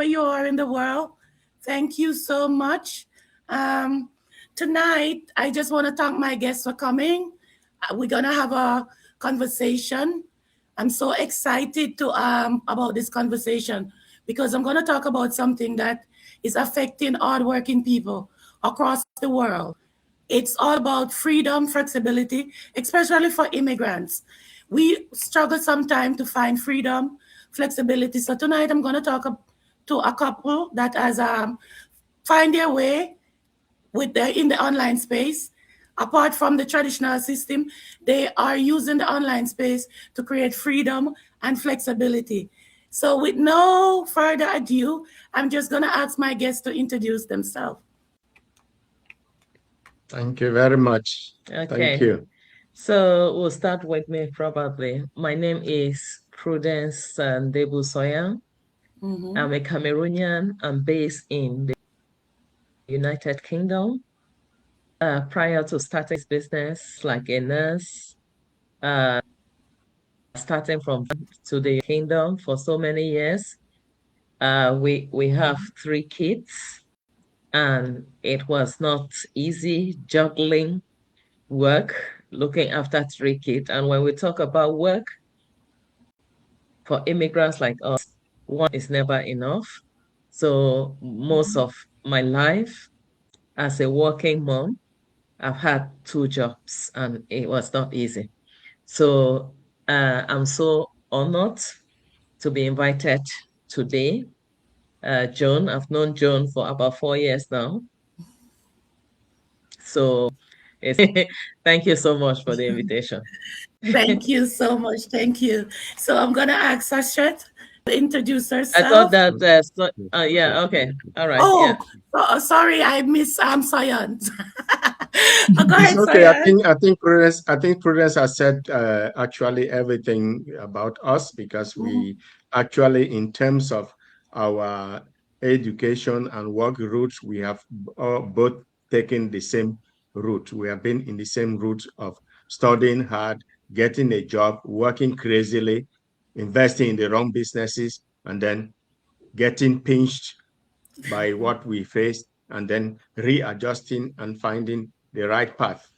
you are in the world. Thank you so much. Um, Tonight, I just want to thank my guests for coming. We're gonna have a conversation. I'm so excited to about this conversation because I'm gonna talk about something that is affecting hardworking people across the world. It's all about freedom, flexibility, especially for immigrants. We struggle sometimes to find freedom, flexibility. So tonight I'm going to talk to a couple that has find their way in the online space. Apart from the traditional system, they are using the online space to create freedom and flexibility. So with no further ado, I'm just going to ask my guests to introduce themselves. Thank you very much. Okay. Thank you. So we'll start with me probably. My name is Prudence Debu Soyan. I'm a Cameroonian. I'm based in the United Kingdom. Prior to starting this business, like a nurse, starting from to the kingdom for so many years. We have 3 kids, and it was not easy juggling work, looking after 3 kids. And when we talk about work, for immigrants like us, one is never enough. So most of my life as a working mom, I've had 2 jobs and it was not easy. So I'm so honored to be invited today. Joan, I've known Joan for about 4 years now. So thank you so much for the invitation. Thank you so much. Thank you. So I'm gonna ask Sashet to introduce herself. I thought that yeah, okay, all right, yeah. Sorry, I miss Sayan. Go It's ahead, okay. Sayan. I think Prudence has said actually everything about us because we actually, in terms of our education and work routes, we have both taken the same route. We have been in the same route of studying hard, getting a job, working crazily, investing in the wrong businesses, and then getting pinched by what we faced, and then readjusting and finding the right path.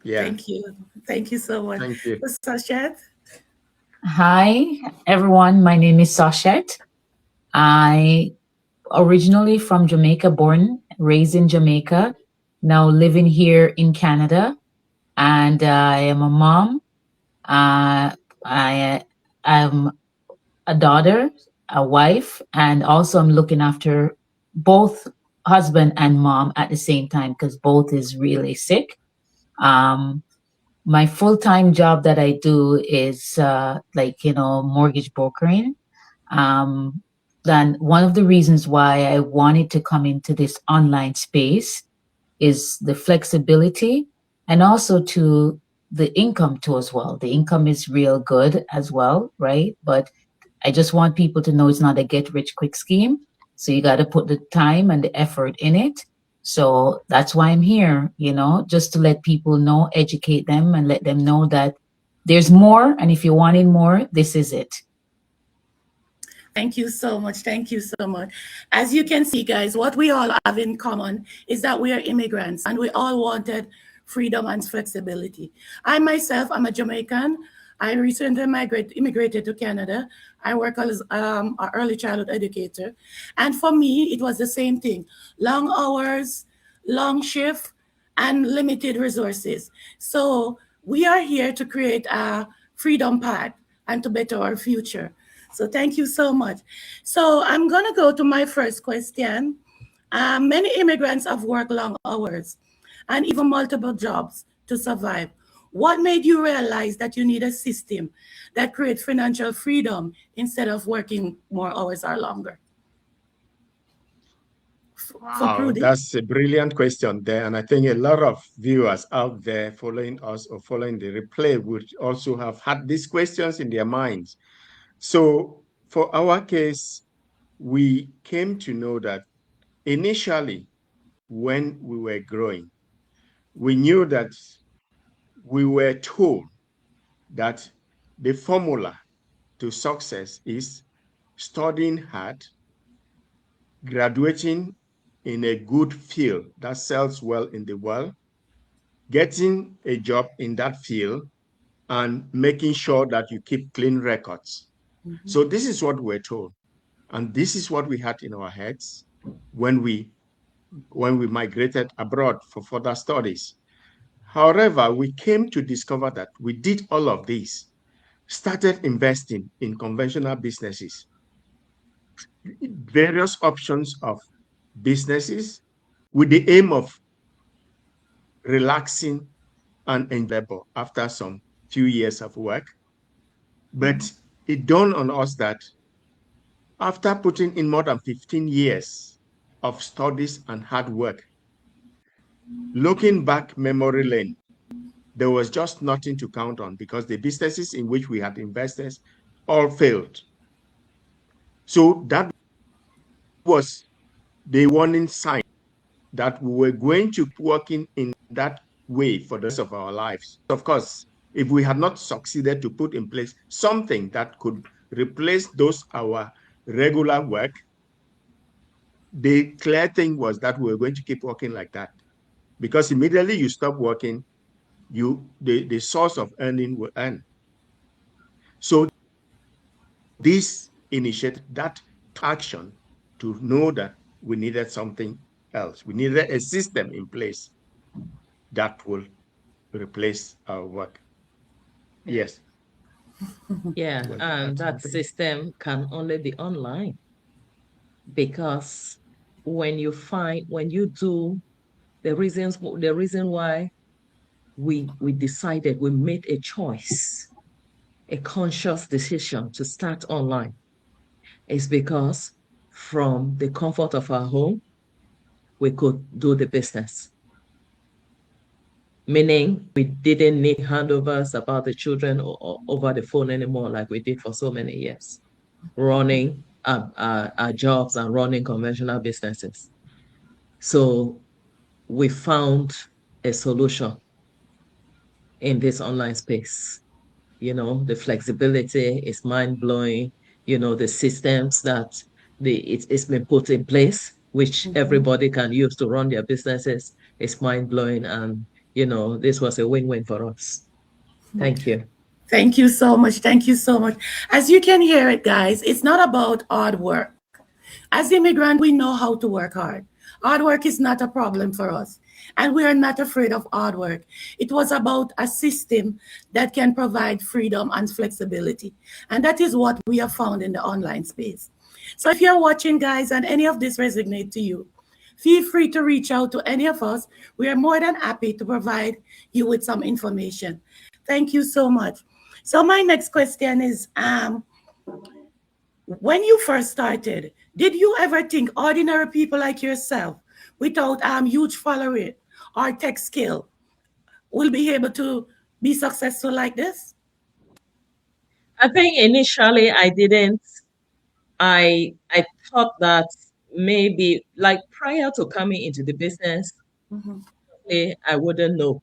Yeah. Thank you. Thank you so much. Thank you. Sashet. Hi, everyone. My name is Sashet. I originally from Jamaica, born, raised in Jamaica, now living here in Canada, and I am a mom. I am a daughter, a wife, and also I'm looking after both husband and mom at the same time because both is really sick. Um, my full-time job that I do is mortgage brokering. Um, then one of the reasons why I wanted to come into this online space is the flexibility and also to the income too as well. The income is real good as well, right? But I just want people to know it's not a get rich quick scheme. So you got to put the time and the effort in it. So that's why I'm here, just to let people know, educate them and let them know that there's more. And if you're wanting more, this is it. Thank you so much. Thank you so much. As you can see, guys, what we all have in common is that we are immigrants and we all wanted freedom and flexibility. I myself, I'm a Jamaican. I recently immigrated to Canada. I work as an early childhood educator. And for me, it was the same thing. Long hours, long shift, and limited resources. So we are here to create a freedom path and to better our future. So thank you so much. So I'm going to go to my first question. Many immigrants have worked long hours and even multiple jobs to survive. What made you realize that you need a system that creates financial freedom instead of working more hours or longer? Wow, that's a brilliant question there. And I think a lot of viewers out there following us or following the replay would also have had these questions in their minds. So for our case, we came to know that initially, when we were growing, we knew that we were told that the formula to success is studying hard, graduating in a good field that sells well in the world, getting a job in that field, and making sure that you keep clean records. So this is what we're told. And this is what we had in our heads when we migrated abroad for further studies. However, we came to discover that we did all of this, started investing in conventional businesses, various options of businesses with the aim of relaxing and labor after some few years of work. But it dawned on us that after putting in more than 15 years of studies and hard work, looking back memory lane, there was just nothing to count on because the businesses in which we had invested all failed. So that was the warning sign that we were going to be working in that way for the rest of our lives. Of course, if we had not succeeded to put in place something that could replace those our regular work, the clear thing was that we were going to keep working like that. Because immediately you stop working, the source of earning will end. So this initiated that action to know that we needed something else. We needed a system in place that will replace our work. Yes. Yeah, and that system can only be online, because when you do the reason why we decided, we made a choice, a conscious decision to start online, is because from the comfort of our home, we could do the business. Meaning we didn't need handovers about the children over the phone anymore like we did for so many years, running our jobs and running conventional businesses. So we found a solution in this online space. The flexibility is mind-blowing. The systems that it's been put in place, which everybody can use to run their businesses, is mind-blowing. And, this was a win-win for us. Thank you. Thank you so much. Thank you so much. As you can hear it, guys, it's not about hard work. As immigrants, we know how to work hard. Hard work is not a problem for us. And we are not afraid of hard work. It was about a system that can provide freedom and flexibility. And that is what we have found in the online space. So if you're watching, guys, and any of this resonate to you, feel free to reach out to any of us. We are more than happy to provide you with some information. Thank you so much. So my next question is, when you first started, did you ever think ordinary people like yourself, without huge following or tech skill, will be able to be successful like this? I think initially I didn't. I thought that maybe, like, prior to coming into the business, I wouldn't know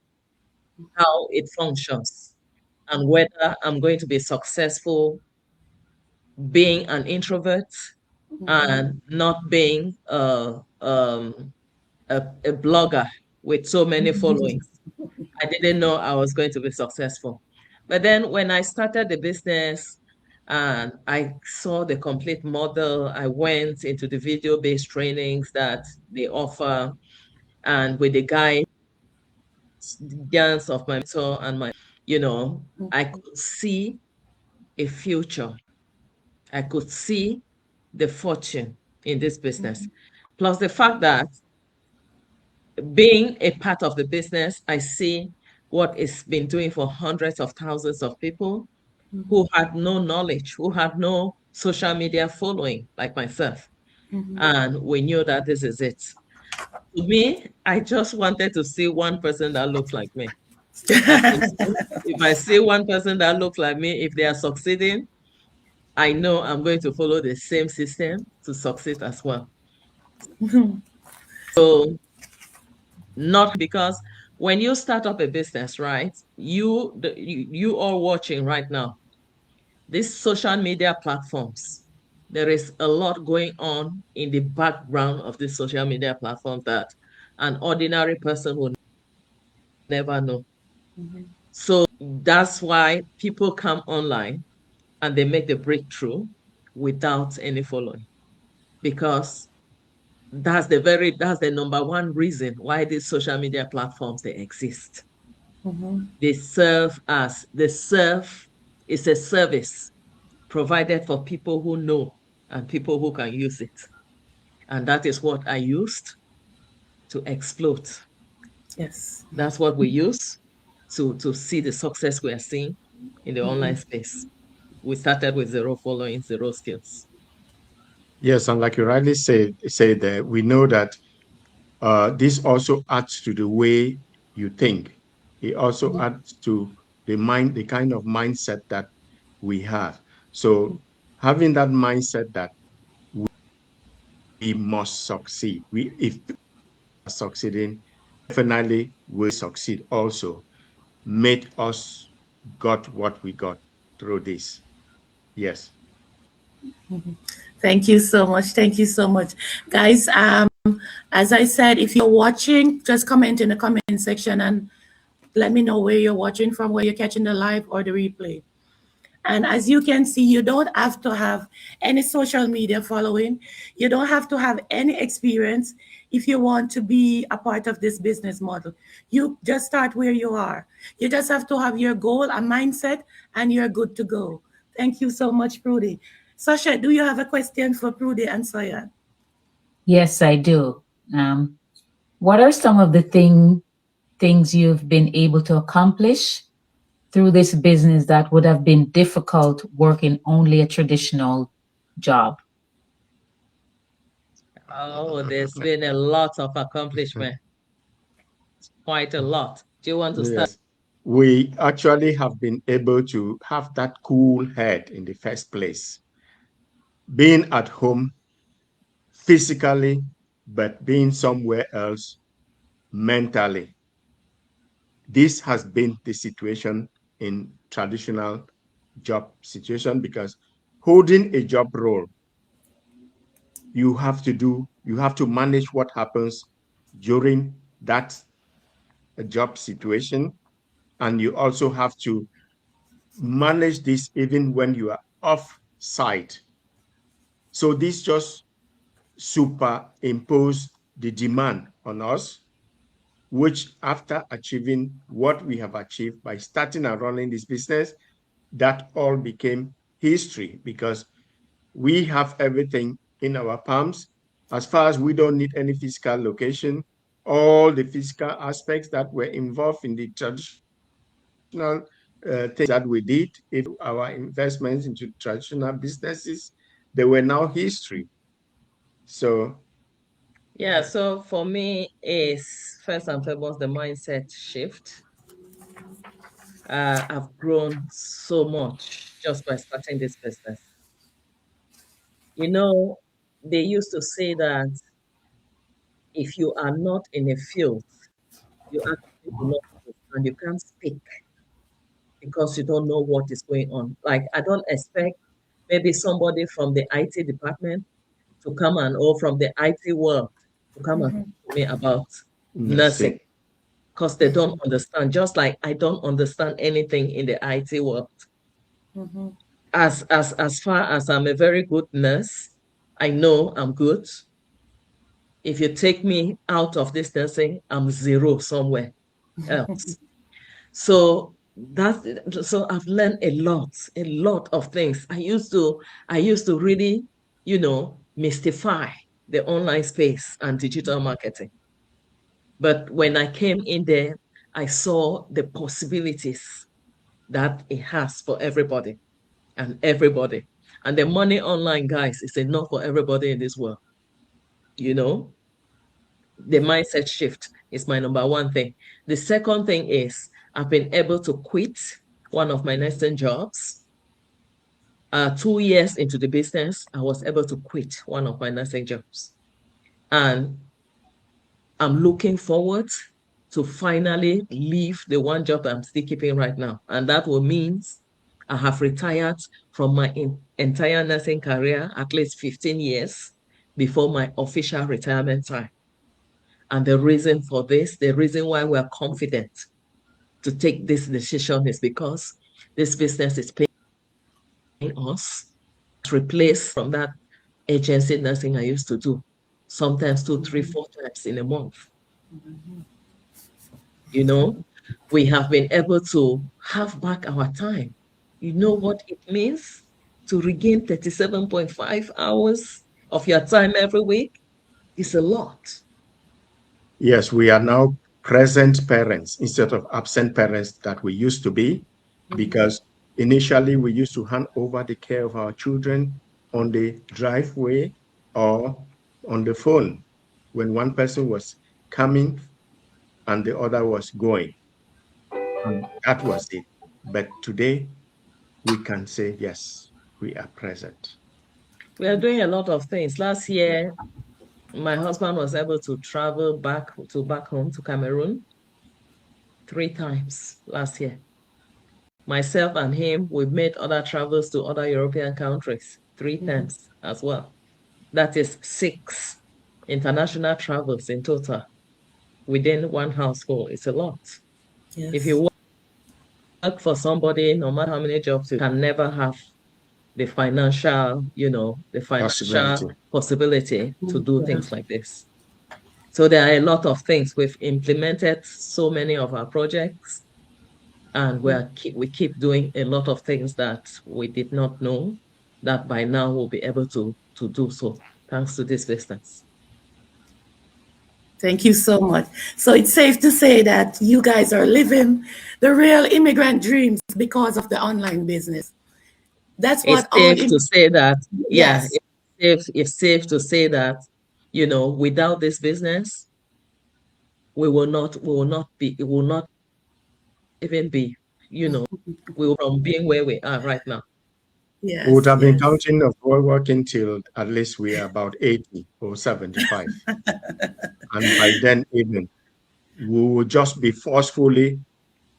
how it functions and whether I'm going to be successful being an introvert and not being a blogger with so many followings. I didn't know I was going to be successful. But then when I started the business and I saw the complete model, I went into the video-based trainings that they offer, and with the guidance of my mentor and I could see a future. I could see the fortune in this business. Plus the fact that being a part of the business, I see what it's been doing for hundreds of thousands of people who had no knowledge, who had no social media following like myself. And we knew that this is it. To me, I just wanted to see one person that looks like me. If I see one person that looks like me, if they are succeeding, I know I'm going to follow the same system to succeed as well. So not because when you start up a business, right, you all watching right now, these social media platforms, There is a lot going on in the background of this social media platform that an ordinary person will never know. So that's why people come online and they make the breakthrough without any following, because that's the number one reason why these social media platforms they exist. They serve is a service provided for people who know and people who can use it. And that is what I used to exploit. Yes. That's what we use to see the success we are seeing in the online space. We started with zero following, zero skills. Yes, and like you rightly say there, we know that this also adds to the way you think. It also adds to the kind of mindset that we have. So having that mindset that we must succeed, if we are succeeding, definitely will succeed also, made us got what we got through this. Yes. Thank you so much. Thank you so much. Guys, as I said, if you're watching, just comment in the comment section and let me know where you're watching from, where you're catching the live or the replay. And as you can see, you don't have to have any social media following. You don't have to have any experience if you want to be a part of this business model. You just start where you are. You just have to have your goal, a mindset, and you're good to go. Thank you so much, Prudy. Sasha, do you have a question for Prudy and Soyan? Yes, I do. What are some of the things you've been able to accomplish through this business that would have been difficult working only a traditional job? Oh, there's been a lot of accomplishment, quite a lot. Do you want to start? Yes. We actually have been able to have that cool head in the first place. Being at home physically, but being somewhere else mentally. This has been the situation in traditional job situation because holding a job role, you have to manage what happens during that job situation. And you also have to manage this even when you are off site. So this just superimpose the demand on us, which after achieving what we have achieved by starting and running this business, that all became history because we have everything in our palms. As far as we don't need any physical location, all the physical aspects that were involved in the traditional things that we did, if our investments into traditional businesses, they were now history. So Yeah, so for me, is first and foremost the mindset shift. I've grown so much just by starting this business. You know, they used to say that if you are not in a field, you actually do not understand. You can't speak because you don't know what is going on. Like, I don't expect maybe somebody from the IT department to come or from the IT world to come and talk to me about nursing nursing. because they don't understand. Just like I don't understand anything in the IT world. As far as I'm a very good nurse, I know I'm good. If you take me out of this nursing, I'm zero somewhere else. So I've learned a lot of things. I used to really, mystify the online space and digital marketing. But when I came in there, I saw the possibilities that it has for everybody and everybody. And the money online, guys, is enough for everybody in this world. You know, the mindset shift is my number one thing. The second thing is I've been able to quit one of my nursing jobs. 2 years into the business, I was able to quit one of my nursing jobs. And I'm looking forward to finally leave the one job I'm still keeping right now. And that will mean I have retired from my entire nursing career, at least 15 years before my official retirement time. And the reason for this, the reason why we're confident to take this decision is because this business is paying us, replaced from that agency nursing I used to do, sometimes 2, 3, 4 times in a month. You know, we have been able to have back our time. You know what it means to regain 37.5 hours of your time every week? It's a lot. Yes, we are now present parents instead of absent parents that we used to be, because initially we used to hand over the care of our children on the driveway or on the phone when one person was coming and the other was going. And that was it. But today we can say, yes, we are present. We are doing a lot of things. Last year, my husband was able to travel back home to Cameroon 3 times last year. Myself and him, we've made other travels to other European countries 3 times as well. That is 6 international travels in total within one household. It's a lot. Yes. If you work for somebody, no matter how many jobs, you can never have the financial, the financial possibility to do things like this. So there are a lot of things. We've implemented so many of our projects, and we keep doing a lot of things that we did not know that by now we'll be able to do so, thanks to this business. Thank you so much. So it's safe to say that you guys are living the real immigrant dreams because of the online business. That's It's what all. safe to say that, yeah, Yes. it's safe to say that, without this business, we will not even be, we will from being where we are right now. We would Yes. have been Yes. counting of working till at least we are about 80 or 75. And by then, even we will just be forcefully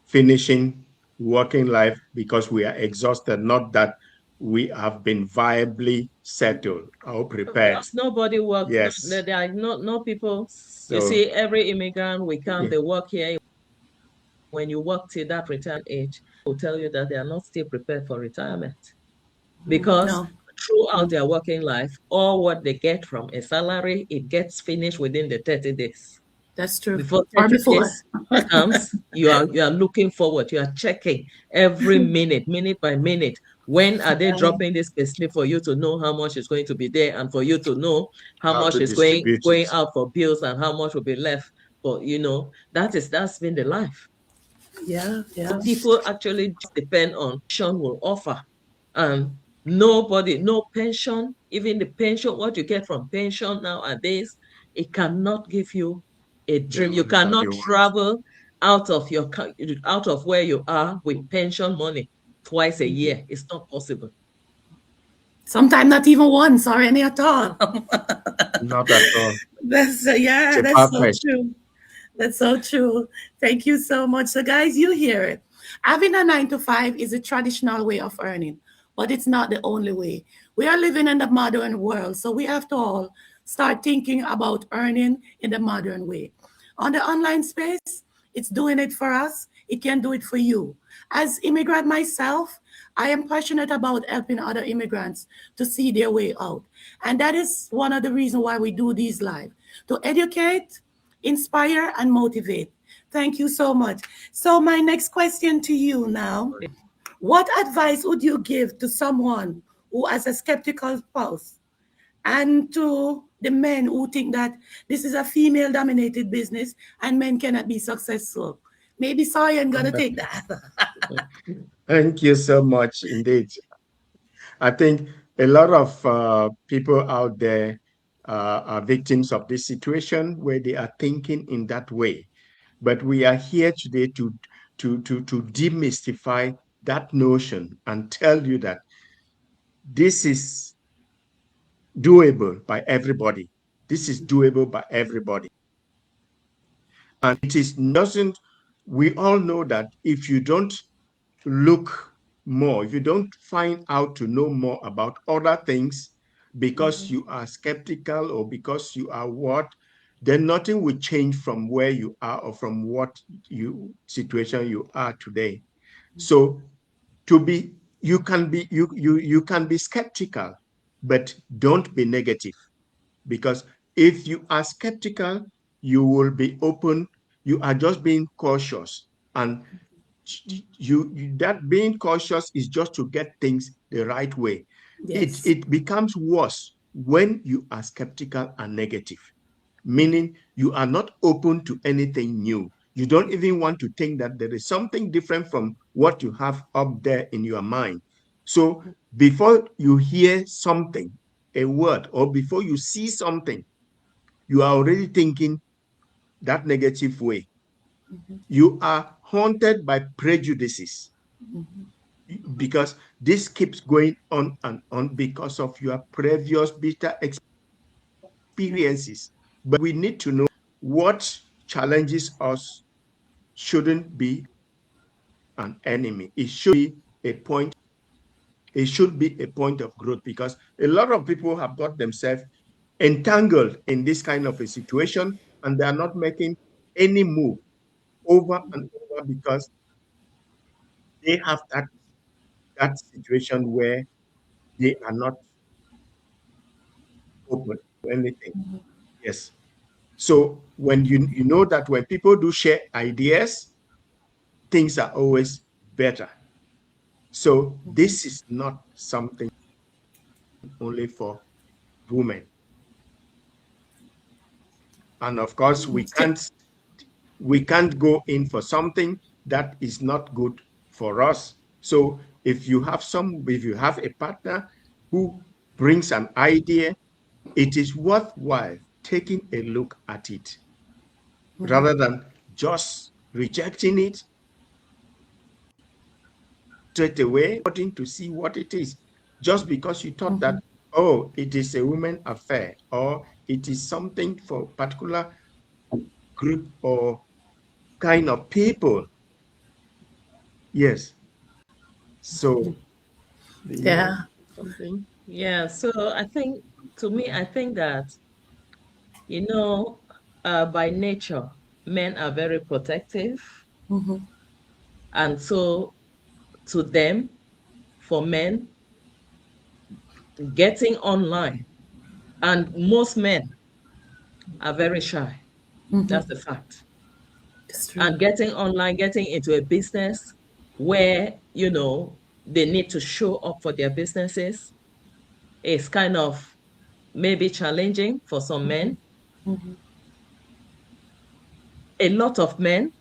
finishing working life because we are exhausted, not that we have been viably settled or prepared. Because nobody works. Yes. There are no people. So, you see, every immigrant we count, yeah. they work here. When you work till that retirement age, will tell you that they are not still prepared for retirement, because No, throughout their working life, all what they get from a salary, it gets finished within the 30 days. that's true. Before Or 30 before. days comes, you are looking forward, you are checking every minute by minute. When are they dropping this payslip for you to know how much is going to be there, and for you to know how How much to is going distribute it. out for bills and how much will be left for, that's been the life. Yeah. Yeah. People actually just depend on pension will offer. And nobody, no pension, even the pension, what you get from pension nowadays, it cannot give you a dream. You cannot travel out of where you are with pension money twice a year. It's not possible. Sometimes not even once or any at all. Not at all. That's It's yeah. a That's so perfect. true. That's so true. Thank you so much. So, guys, you hear it. Having a 9 to 5 is a traditional way of earning, but it's not the only way. We are living in the modern world, so we have to all start thinking about earning in the modern way. On the online space, it's doing it for us. It can do it for you. As immigrant myself, I am passionate about helping other immigrants to see their way out. And that is one of the reasons why we do these live, to educate, inspire, and motivate. Thank you so much. So, my next question to you now: what advice would you give to someone who has a skeptical spouse, and to the men who think that this is a female dominated business and men cannot be successful? Maybe Sayan gonna take that. Thank you so much indeed. I think a lot of people out there are victims of this situation where they are thinking in that way. But we are here today to demystify that notion and tell you that this is doable by everybody. This is doable by everybody. And it is doesn't, we all know that if you don't look more, if you don't find out to know more about other things because you are skeptical or because you are what, then nothing will change from where you are or from what situation you are today. So to be, you can be skeptical, but don't be negative, because if you are skeptical, you will be open. You are just being cautious, and that being cautious is just to get things the right way. Yes. It becomes worse when you are skeptical and negative, meaning you are not open to anything new. You don't even want to think that there is something different from what you have up there in your mind. So before you hear something, a word, or before you see something, you are already thinking that negative way. You are haunted by prejudices because this keeps going on and on because of your previous bitter experiences. But we need to know what challenges us shouldn't be an enemy. It should be a point. It should be a point of growth, because a lot of people have got themselves entangled in this kind of a situation, and they are not making any move over and over because they have that situation where they are not open to anything. Yes. So when you know that when people do share ideas, things are always better. So this is not something only for women. And of course, we can't go in for something that is not good for us. So if you have a partner who brings an idea, it is worthwhile taking a look at it rather than just rejecting it straight away, wanting to see what it is, just because you thought that, oh, it is a women affair, or it is something for particular group or kind of people. Yes. So do you want Yeah. something? Yeah, so to me, I think that, you know, by nature, men are very protective. And so to them, for men, getting online, and most men are very shy. That's the fact. It's true. And getting online, getting into a business where, they need to show up for their businesses is kind of maybe challenging for some men. A lot of men,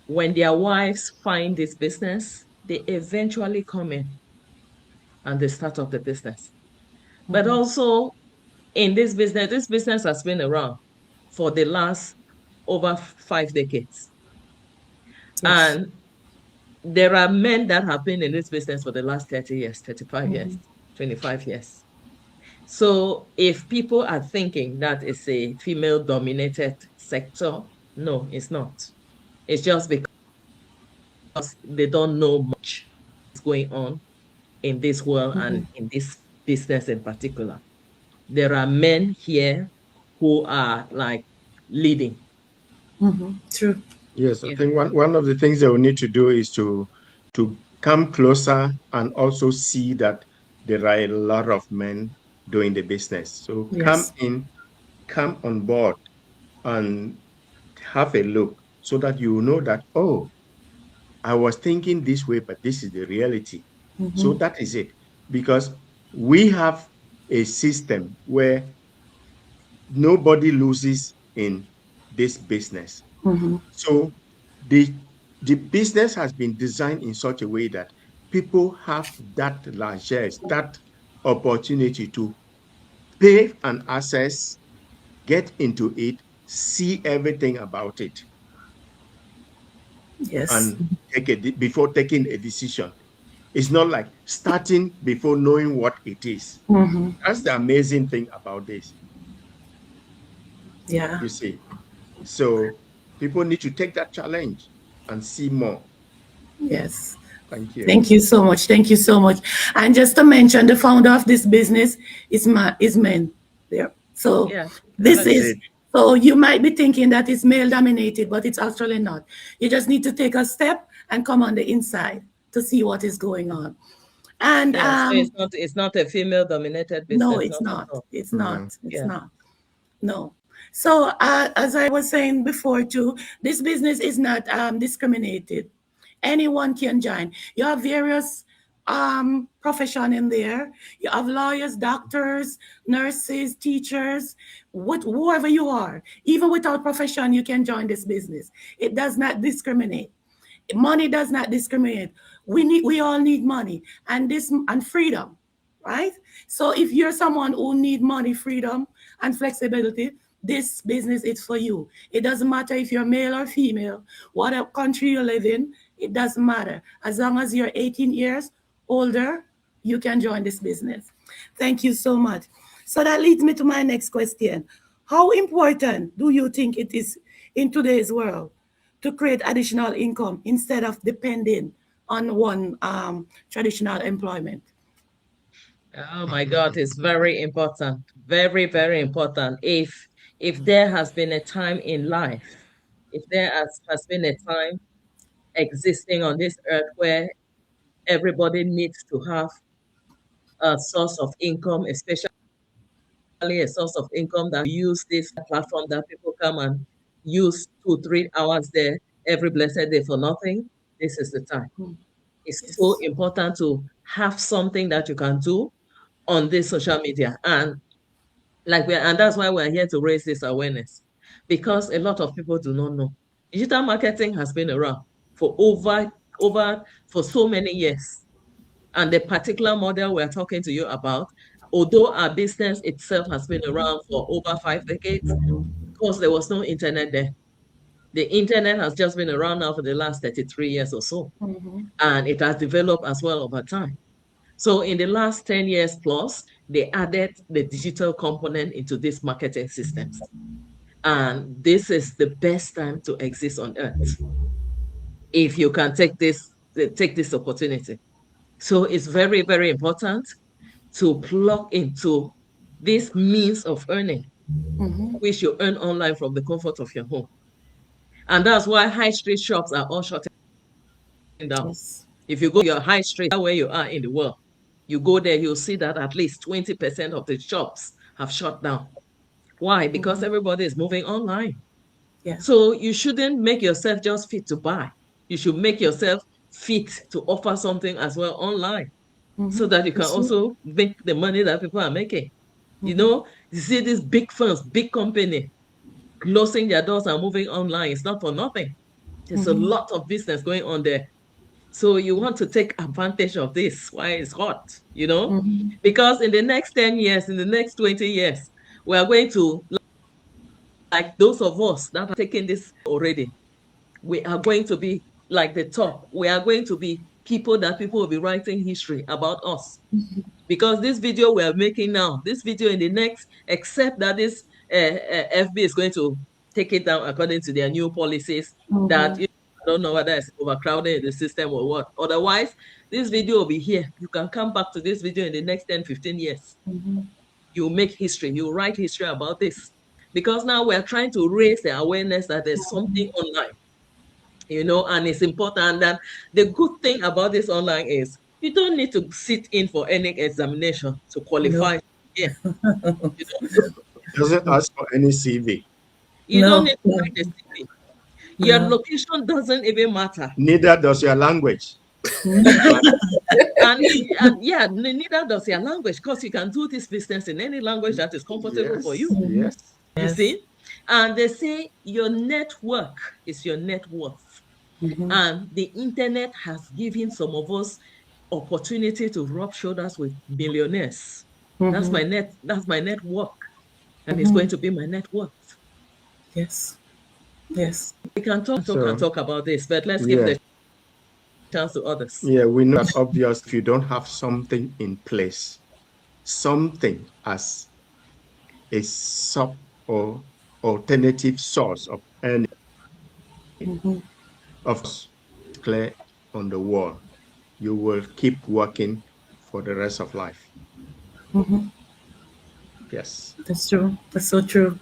when their wives find this business, they eventually come in and they start up the business. But also in this business has been around for the last over 5 decades. Yes. And there are men that have been in this business for the last 30 years, 35 years, 25 years. So if people are thinking that it's a female dominated sector, no, it's not. It's just because they don't know much is going on in this world and in this business in particular. There are men here who are like leading. True. Yes, I Yeah. think one of the things that we need to do is to come closer and also see that there are a lot of men doing the business. So Yes. come on board and have a look so that you know that, oh, I was thinking this way, but this is the reality. So that is it. Because we have a system where nobody loses in this business. So the the business has been designed in such a way that people have that largesse, that opportunity to pay and access, get into it, see everything about it, Yes. and before taking a decision. It's not like starting before knowing what it is. That's the amazing thing about this, Yeah. you see. So people need to take that challenge and see more. Yes. Thank you. Thank you so much. Thank you so much. And just to mention, the founder of this business is men there. So Yeah, this That's is it. so you might be thinking that it's male dominated, but it's actually not. You just need to take a step and come on the inside to see what is going on. And yeah. So it's not a female dominated no, business, it's not at not. all. It's No. not. It's Yeah. not. No. So, as I was saying before, too, this business is not discriminated. Anyone can join. You have various profession in there. You have lawyers, doctors, nurses, teachers, whoever you are. Even without profession, you can join this business. It does not discriminate. Money does not discriminate. We all need money and freedom, right? So if you're someone who need money, freedom, and flexibility, this business is for you. It doesn't matter if you're male or female, what country you live in, it doesn't matter. As long as you're 18 years older, you can join this business. Thank you so much. So that leads me to my next question. How important do you think it is in today's world to create additional income instead of depending on one traditional employment? Oh my God, it's very important. Very, very important. If there has been a time in life, if there has been a time existing on this earth where everybody needs to have a source of income, especially a source of income that we use this platform that people come and use 2, 3 hours there every blessed day for nothing, this is the time. It's so Yes. important to have something that you can do on this social media. And that's why we're here to raise this awareness, because a lot of people do not know. Digital marketing has been around for over for so many years. And the particular model we're talking to you about, although our business itself has been around for over 5 decades, because there was no internet then. The internet has just been around now for the last 33 years or so. And it has developed as well over time. So in the last 10 years plus, they added the digital component into these marketing systems. And this is the best time to exist on earth if you can take this opportunity. So it's very, very important to plug into this means of earning, which you earn online from the comfort of your home. And that's why high street shops are all shutting down. Yes. If you go to your high street, where you are in the world, you go there, you'll see that at least 20% of the shops have shut down. Why? Because everybody is moving online. Yeah. So you shouldn't make yourself just fit to buy. You should make yourself fit to offer something as well online, so that you can It's true. also make the money that people are making. You see these big firms, big company closing their doors and moving online. It's not for nothing. There's a lot of business going on there. So you want to take advantage of this while it's hot. Because in the next 10 years, in the next 20 years, we are going to, like those of us that are taking this already, we are going to be like the top. We are going to be people that people will be writing history about us. Because this video we are making now, this video in the next, except that this FB is going to take it down according to their new policies, that I don't know whether it's overcrowding in the system or what. Otherwise, this video will be here. You can come back to this video in the next 10, 15 years. You make history. You write history about this. Because now we're trying to raise the awareness that there's something online, and it's important. And the good thing about this online is you don't need to sit in for any examination to No. qualify. Yeah, you It doesn't ask for any CV. you don't No. need to No. write a CV. Your No. location doesn't even matter. Neither does your language. And yeah, neither does your language, because you can do this business in any language that is comfortable for you. Yes, yes. You Yes. see? And they say your network is your net worth. And the internet has given some of us opportunity to rub shoulders with millionaires. That's my network. And it's going to be my net worth. Yes. Yes. We can So, talk about this, but let's give yeah, the chance to others. yeah, we know that obviously if you don't have something in place, something as a sub or alternative source of earning, of course, clear on the wall. you will keep working for the rest of life. Yes. That's true. That's so true.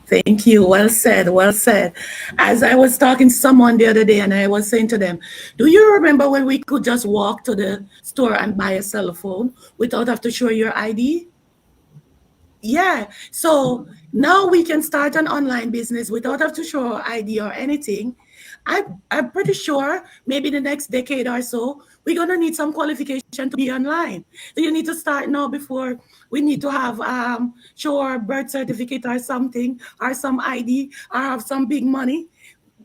Thank you. Well said. Well said. As I was talking to someone the other day and I was saying to them, do you remember when we could just walk to the store and buy a cell phone without have to show your ID? Yeah. So now we can start an online business without have to show our ID or anything. I'm pretty sure maybe the next decade or so, we're gonna need some qualification to be online. So you need to start now before we need to have show our birth certificate or something or some ID or have some big money.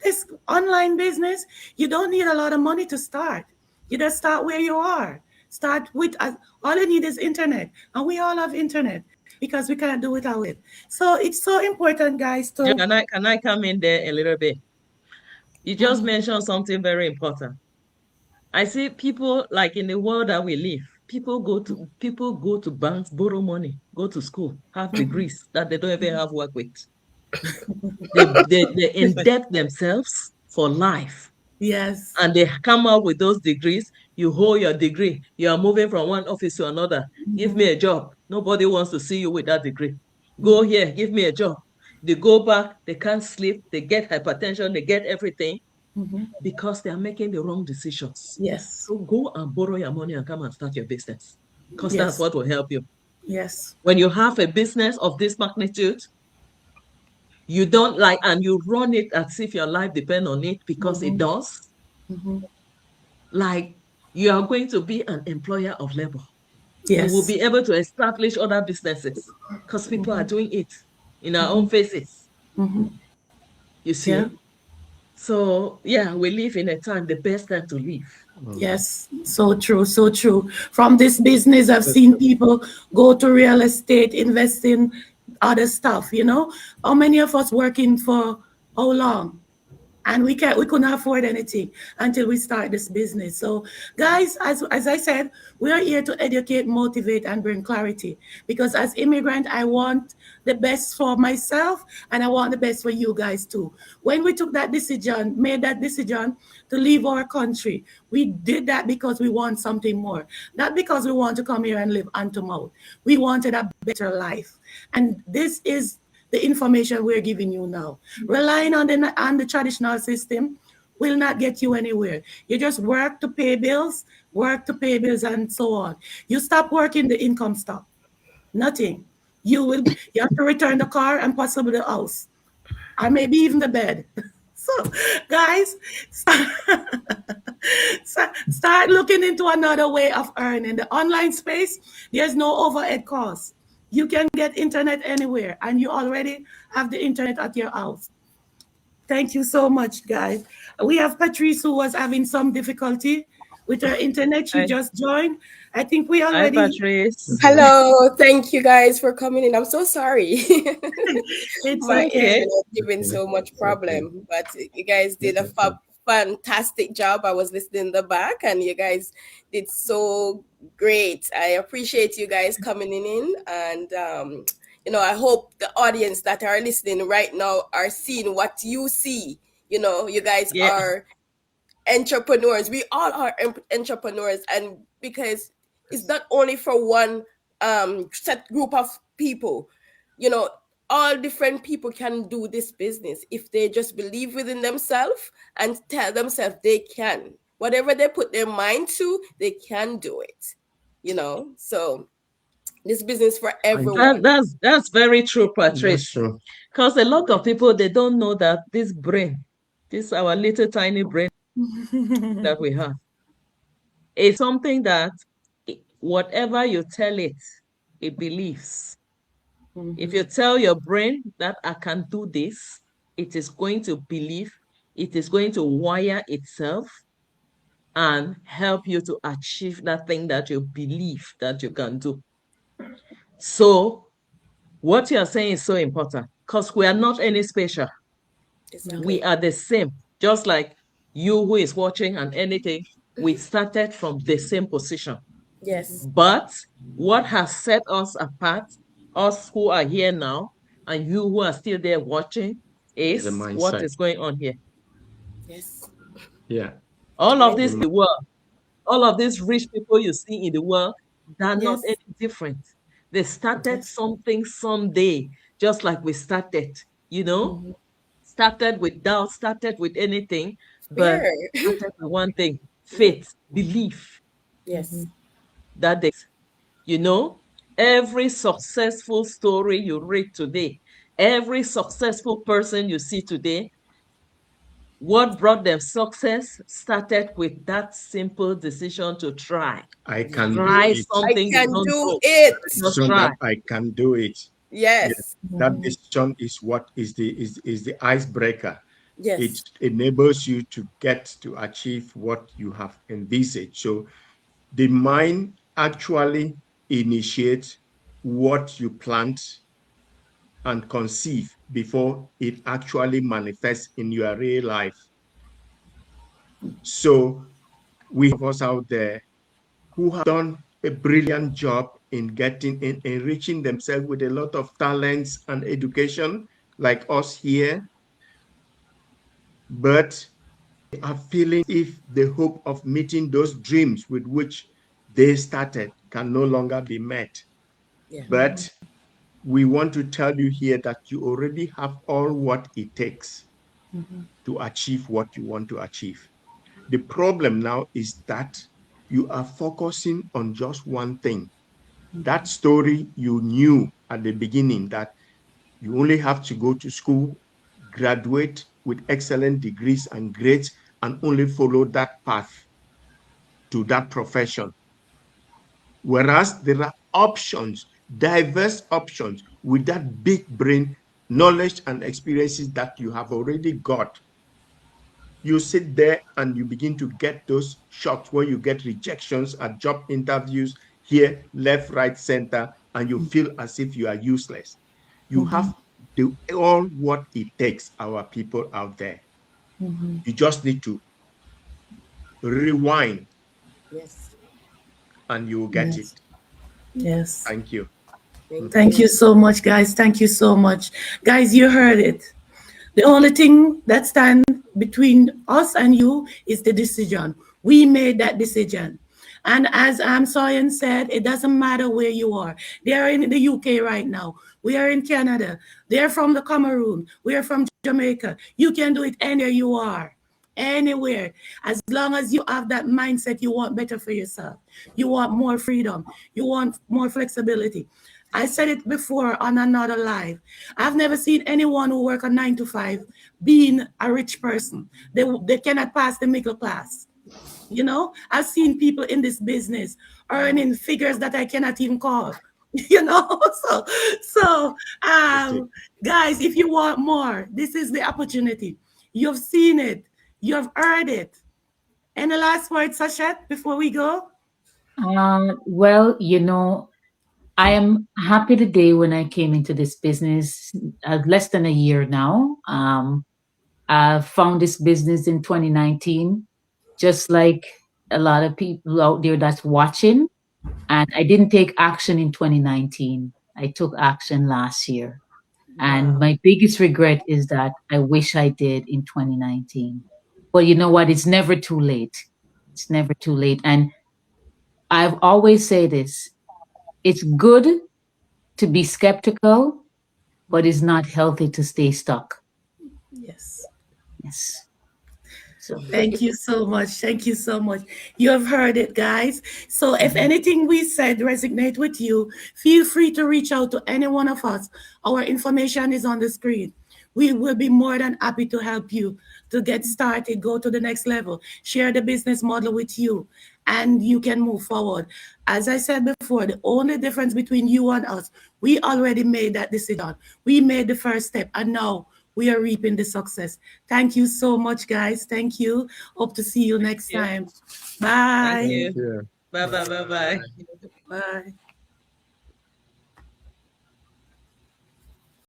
This online business, you don't need a lot of money to start. You just start where you are. Start with all you need is internet, and we all have internet because we can't do without it. So it's so important, guys, to Can I come in there a little bit? You just mentioned something very important. I see people like in the world that we live, people go to banks, borrow money, go to school, have degrees that they don't even have work with. They indebt themselves for life. yes. And they come out with those degrees. You hold your degree. You are moving from one office to another. Give me a job. Nobody wants to see you with that degree. Go here, give me a job. They go back, they can't sleep, they get hypertension, they get everything because they are making the wrong decisions. Yes. So go and borrow your money and come and start your business because that's Yes. what will help you. Yes. When you have a business of this magnitude, you don't like, and you run it as if your life depends on it because it does. Like you are going to be an employer of labor. You will Yes. be able to establish other businesses because people are doing it in our own faces. You see? Yeah. So yeah, we live in a time, the best time to live. Yes, so true, so true. From this business, I've seen people go to real estate, invest in other stuff, you know. How many of us working for how long? And we couldn't afford anything until we start this business. So guys, as I said, we are here to educate, motivate, and bring clarity, because as immigrant I want the best for myself and I want the best for you guys too. When we took that decision, made that decision to leave our country, we did that because we want something more, not because we want to come here and live hand to mouth. We wanted a better life, and this is the information we're giving you now. Relying on the traditional system will not get you anywhere. You just work to pay bills, and so on. You stop working, the income stop. Nothing. You have to return the car and possibly the house, or maybe even the bed. So, guys, start looking into another way of earning. The online space, there's no overhead cost. You can get internet anywhere, and you already have the internet at your house. Thank you so much, guys. We have Patrice who was having some difficulty with her internet. She Hi, just joined. I think we hi already. Patrice. Hello, thank you guys for coming in. I'm so sorry. It's My okay. internet giving so much It's okay. problem, but you guys did a It's okay. fantastic job. I was listening in the back, and you guys did so great. I appreciate you guys coming in, and I hope the audience that are listening right now are seeing what you see. You guys Yeah, are entrepreneurs. We all are entrepreneurs, and because it's not only for one set group of people. you know all different people can do this business if they just believe within themselves and tell themselves they can. Whatever they put their mind to, they can do it. So this business for everyone. that's very true, That's Patrice. true. Because a lot of people, they don't know that this brain, this our little tiny brain that we have, is something that whatever you tell it, it believes. If you tell your brain that I can do this, it is going to believe, it is going to wire itself and help you to achieve that thing that you believe that you can do. So what you are saying is so important because we are not any special. Exactly. We are the same. Just like you who is watching and anything, we started from the same position. Yes. But what has set us apart, us who are here now, and you who are still there watching, It's a is what mindset. is going on here. Yes. Yeah. All of Yes. this in the world, All of these rich people you see in the world, they're not Yes. any different. They started Yes. something someday, just like we started, Mhm. started with doubt, started with anything, but Yeah. started with one thing, faith, belief Yes. that they, you know, every successful story you read today, every successful person you see today, what brought them success started with that simple decision to try. I Yeah. can do Try it. I something you can don't do know. it. Just Decision try. that I can do it. Yes, Yes. that decision is what is the icebreaker. It Yes. enables you to get to achieve what you have envisaged. So the mind actually initiates what you plant and conceive before it actually manifests in your real life. So we have us out there who have done a brilliant job in getting in enriching themselves with a lot of talents and education, like us here, but are feeling if the hope of meeting those dreams with which they started can no longer be met. Yeah. But we want to tell you here that you already have all what it takes to achieve what you want to achieve. The problem now is that you are focusing on just one thing. That story you knew at the beginning, that you only have to go to school, graduate with excellent degrees and grades, and only follow that path to that profession. Whereas there are options, diverse options with that big brain knowledge and experiences that you have already got. You sit there and you begin to get those shocks when you get rejections at job interviews here, left, right, center, and you feel as if you are useless. You have all what it takes, our people out there. You just need to rewind Yes. and you will get it. Yes. Yes. Thank you. Thank Mhm. Thank you. you so much, guys. Thank you so much. Guys, you heard it. The only thing that stands between us and you is the decision. We made that decision. And as Soyan said, it doesn't matter where you are. They are in the UK right now. We are in Canada. They're from the Cameroon. We are from Jamaica. You can do it anywhere you are. Anywhere. As long as you have that mindset, you want better for yourself. You want more freedom. You want more flexibility. I said it before on another live. I've never seen anyone who work a 9 to 5 being a rich person. They cannot pass the middle class. You know, I've seen people in this business earning figures that I cannot even call. You know, so Fantastic. guys, if you want more, this is the opportunity. You've seen it, you've heard it. Any last words, Sachet, before we go? Well, I am happy today when I came into this business less than a year now. I found this business in 2019, just like a lot of people out there that's watching. And I didn't take action in 2019. I took action last year. And Wow. my biggest regret is that I wish I did in 2019. But you know what? It's never too late. It's never too late. And I've always said this, it's good to be skeptical, but it's not healthy to stay stuck. Yes. Yes. So, Thank you so much. Thank you so much. You have heard it, guys. So if anything we said resonate with you, feel free to reach out to any one of us. Our information is on the screen. We will be more than happy to help you to get started, go to the next level, share the business model with you, and you can move forward. As I said before, the only difference between you and us, we already made that decision. We made the first step, and now we are reaping the success. Thank you so much, guys. Thank you. Hope to see you Thank next you. time. Thank Bye. Thank you. you. Bye bye bye bye. Bye.